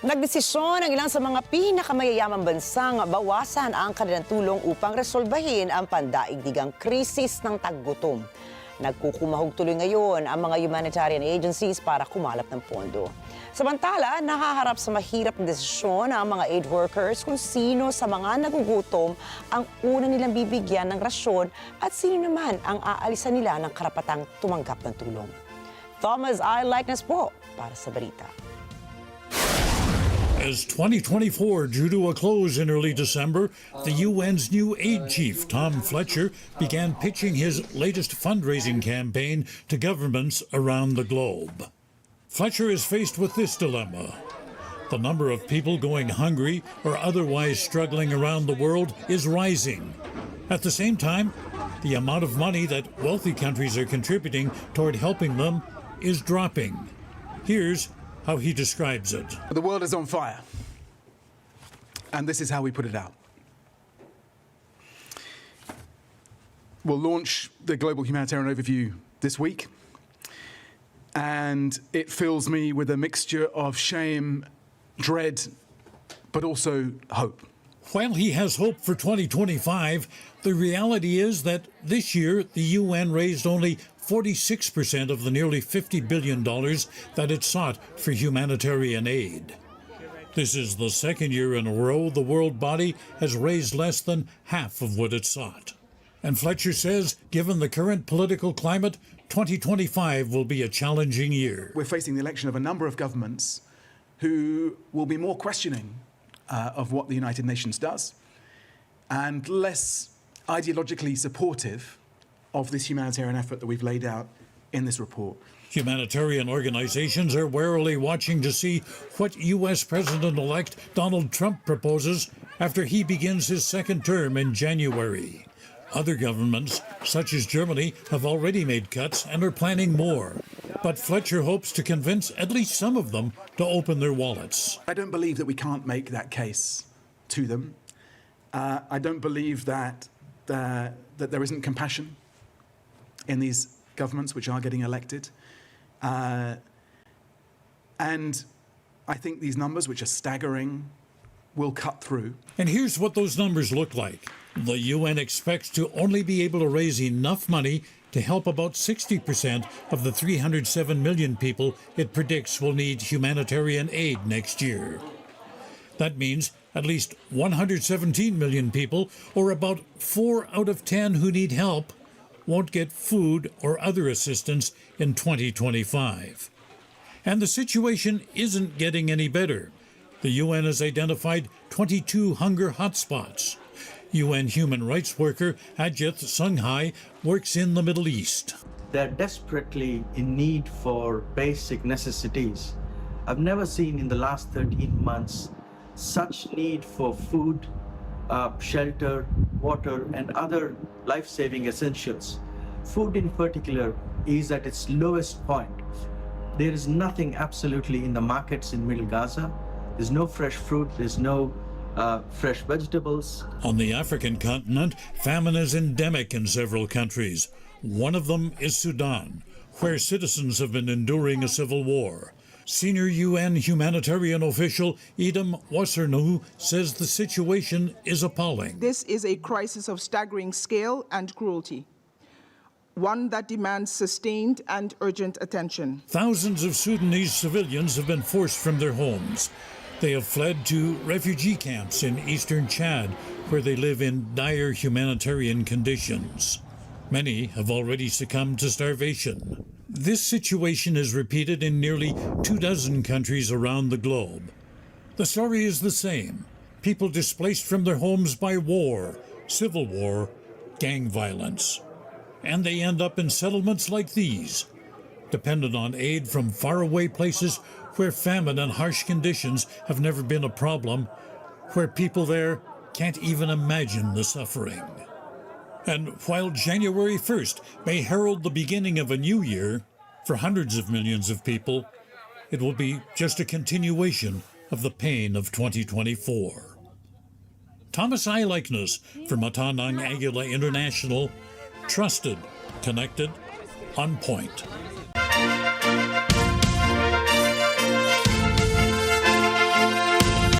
Nagdesisyon ang ilang sa mga pinaka-mayayamang bansang bawasan ang kanilang tulong upang resolbahin ang pandaigdigang krisis ng taggutom. Nagkukumahog tuloy ngayon ang mga humanitarian agencies para kumalap ng pondo. Samantala, nakaharap sa mahirap na desisyon ang mga aid workers kung sino sa mga nagugutom ang una nilang bibigyan ng rasyon at sino naman ang aalisan nila ng karapatang tumanggap ng tulong. Thomas I. Likeness po para sa balita. As 2024 drew to a close in early December, the UN's new aid chief, Tom Fletcher, began pitching his latest fundraising campaign to governments around the globe. Fletcher is faced with this dilemma. The number of people going hungry or otherwise struggling around the world is rising. At the same time, the amount of money that wealthy countries are contributing toward helping them is dropping. Here's how he describes it. The world is on fire, and this is how we put it out. We'll launch the Global Humanitarian Overview this week, and it fills me with a mixture of shame, dread, but also hope. While he has hope for 2025, the reality is that this year the UN raised only 46% of the nearly $50 billion that it sought for humanitarian aid. This is the second year in a row the world body has raised less than half of what it sought. And Fletcher says, given the current political climate, 2025 will be a challenging year. We're facing the election of a number of governments who will be more questioning of what the United Nations does and less ideologically supportive of this humanitarian effort that we've laid out in this report. Humanitarian organizations are warily watching to see what U.S. President-elect Donald Trump proposes after he begins his second term in January. Other governments, such as Germany, have already made cuts and are planning more. But Fletcher hopes to convince at least some of them to open their wallets. I don't believe that we can't make that case to them. I don't believe that there isn't compassion in these governments which are getting elected. And I think these numbers, which are staggering, will cut through. And here's what those numbers look like. The UN expects to only be able to raise enough money to help about 60% of the 307 million people it predicts will need humanitarian aid next year. That means at least 117 million people, or about 4 out of 10 who need help, won't get food or other assistance in 2025. And the situation isn't getting any better. The UN has identified 22 hunger hotspots. UN human rights worker Ajit Sunghai works in the Middle East. They're desperately in need for basic necessities. I've never seen in the last 13 months such need for food, shelter, water, and other life-saving essentials. Food in particular is at its lowest point. There is nothing absolutely in the markets in Middle Gaza. There's no fresh fruit, there's no fresh vegetables. On the African continent, famine is endemic in several countries. One of them is Sudan, where citizens have been enduring a civil war. Senior UN humanitarian official Idam Wassernu says the situation is appalling. This is a crisis of staggering scale and cruelty, one that demands sustained and urgent attention. Thousands of Sudanese civilians have been forced from their homes. They have fled to refugee camps in eastern Chad, where they live in dire humanitarian conditions. Many have already succumbed to starvation. This situation is repeated in nearly 24 countries around the globe. The story is the same. People displaced from their homes by war, civil war, gang violence. And they end up in settlements like these, dependent on aid from faraway places where famine and harsh conditions have never been a problem, where people there can't even imagine the suffering. And while January 1st may herald the beginning of a new year, for hundreds of millions of people, it will be just a continuation of the pain of 2024. Thomas I. Likeness for Matanang Agila International, trusted, connected, on point.